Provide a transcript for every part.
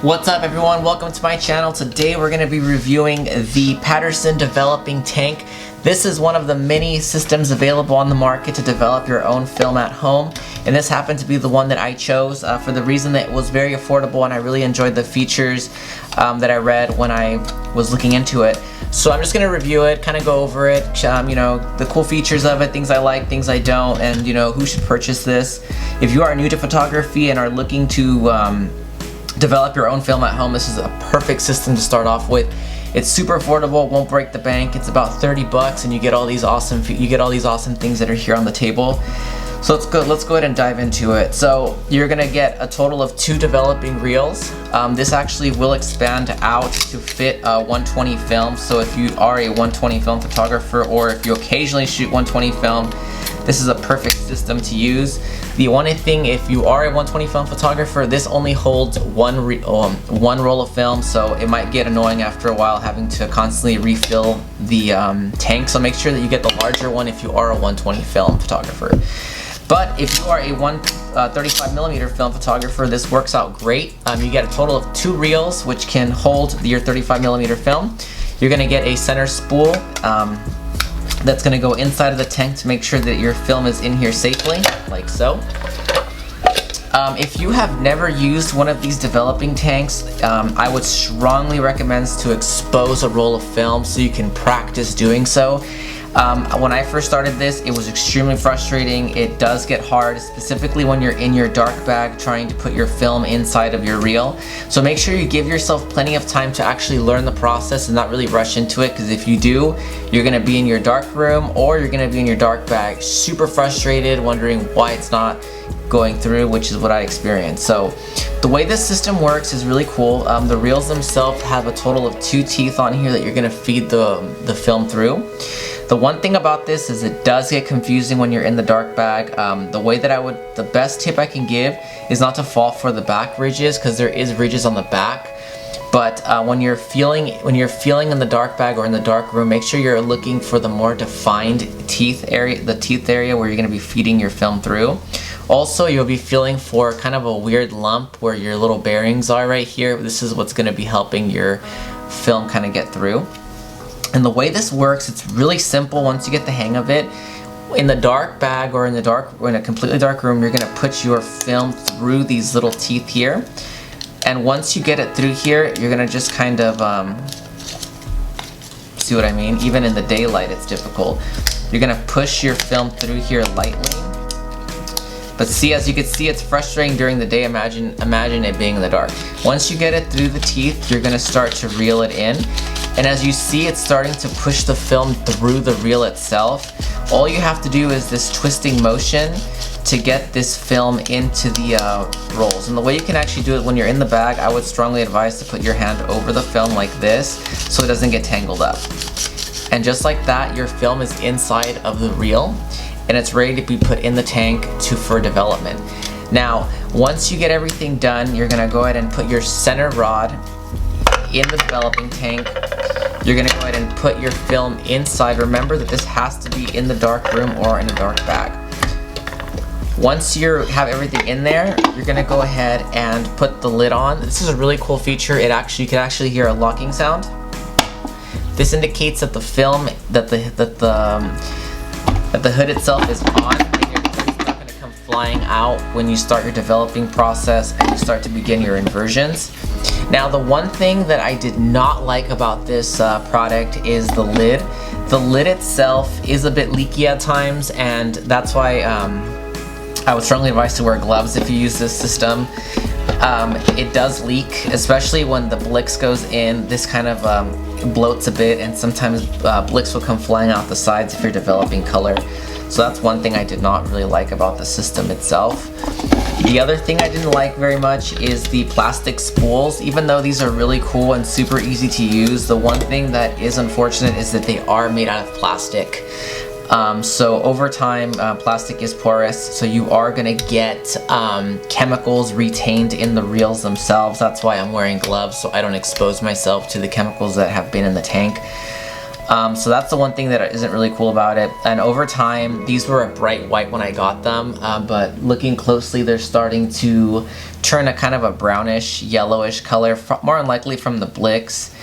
What's up everyone, welcome to my channel. Today we're going to be reviewing the Patterson Developing tank. This is one of the many systems available on the market to develop your own film at home, and this happened to be the one that I chose for the reason that it was very affordable and I really enjoyed the features that I read when I was looking into it. So I'm just going to review it, kind of go over it, the cool features of it, things I like, things I don't, and who should purchase this. If you are new to photography and are looking to develop your own film at home, this is a perfect system to start off with. It's super affordable, won't break the bank. It's about 30 bucks and you get all these awesome things that are here on the table. So let's go ahead and dive into it. So you're gonna get a total of 2 developing reels. This actually will expand out to fit a 120 film. So if you are a 120 film photographer, or if you occasionally shoot 120 film, this is a perfect system to use. The only thing, if you are a 120 film photographer, this only holds one roll of film, so it might get annoying after a while having to constantly refill the tank. So make sure that you get the larger one if you are a 120 film photographer. But if you are a 35mm film photographer, this works out great. You get a total of 2 reels, which can hold your 35mm film. You're gonna get a center spool that's going to go inside of the tank to make sure that your film is in here safely, like so. If you have never used one of these developing tanks, I would strongly recommend to expose a roll of film so you can practice doing so. When I first started this, it was extremely frustrating. It does get hard, specifically when you're in your dark bag trying to put your film inside of your reel. So make sure you give yourself plenty of time to actually learn the process and not really rush into it, because if you do, you're going to be in your dark room or you're going to be in your dark bag super frustrated, wondering why it's not going through, which is what I experienced. So the way this system works is really cool. The reels themselves have a total of 2 teeth on here that you're going to feed the film through. The one thing about this is it does get confusing when you're in the dark bag. The best tip I can give is not to fall for the back ridges, because there is ridges on the back. But when you're feeling in the dark bag or in the dark room, make sure you're looking for the more defined teeth area, the teeth area where you're going to be feeding your film through. Also, you'll be feeling for kind of a weird lump where your little bearings are right here. This is what's going to be helping your film kind of get through. And the way this works, it's really simple once you get the hang of it. In the dark bag or in a completely dark room, you're going to put your film through these little teeth here. And once you get it through here, you're going to just kind of, see what I mean? Even in the daylight, it's difficult. You're going to push your film through here lightly. But see, as you can see, it's frustrating during the day. Imagine it being in the dark. Once you get it through the teeth, you're going to start to reel it in. And as you see, it's starting to push the film through the reel itself. All you have to do is this twisting motion to get this film into the rolls. And the way you can actually do it when you're in the bag, I would strongly advise to put your hand over the film like this so it doesn't get tangled up. And just like that, your film is inside of the reel and it's ready to be put in the tank for development. Now, once you get everything done, you're gonna go ahead and put your center rod in the developing tank. You're gonna go ahead and put your film inside. Remember that this has to be in the dark room or in a dark bag. Once you have everything in there, you're gonna go ahead and put the lid on. This is a really cool feature. You can actually hear a locking sound. This indicates that the film, that the hood itself is on, and your film is not gonna come flying out when you start your developing process and you start to begin your inversions. Now, the one thing that I did not like about this product is the lid. The lid itself is a bit leaky at times, and that's why I would strongly advise to wear gloves if you use this system. It does leak, especially when the Blix goes in. This kind of bloats a bit, and sometimes Blix will come flying out the sides if you're developing color. So that's one thing I did not really like about the system itself. The other thing I didn't like very much is the plastic spools. Even though these are really cool and super easy to use, the one thing that is unfortunate is that they are made out of plastic. So over time, plastic is porous, so you are gonna get chemicals retained in the reels themselves. That's why I'm wearing gloves, so I don't expose myself to the chemicals that have been in the tank. So that's the one thing that isn't really cool about it. And over time, these were a bright white when I got them, but looking closely, they're starting to turn a kind of a brownish, yellowish color, more than likely from the Blicks.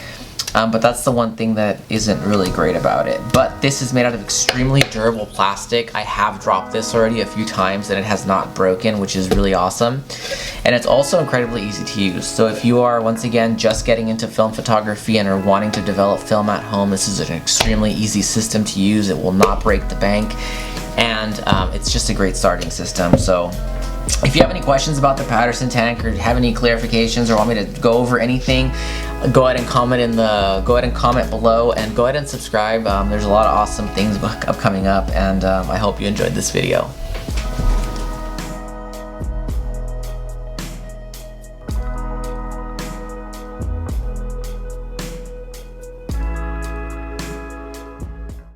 But that's the one thing that isn't really great about it. But this is made out of extremely durable plastic. I have dropped this already a few times and it has not broken, which is really awesome. And it's also incredibly easy to use. So if you are, once again, just getting into film photography and are wanting to develop film at home, this is an extremely easy system to use. It will not break the bank, and it's just a great starting system. So if you have any questions about the Patterson tank, or have any clarifications, or want me to go over anything, go ahead and comment below, and go ahead and subscribe. There's a lot of awesome things coming up, and I hope you enjoyed this video.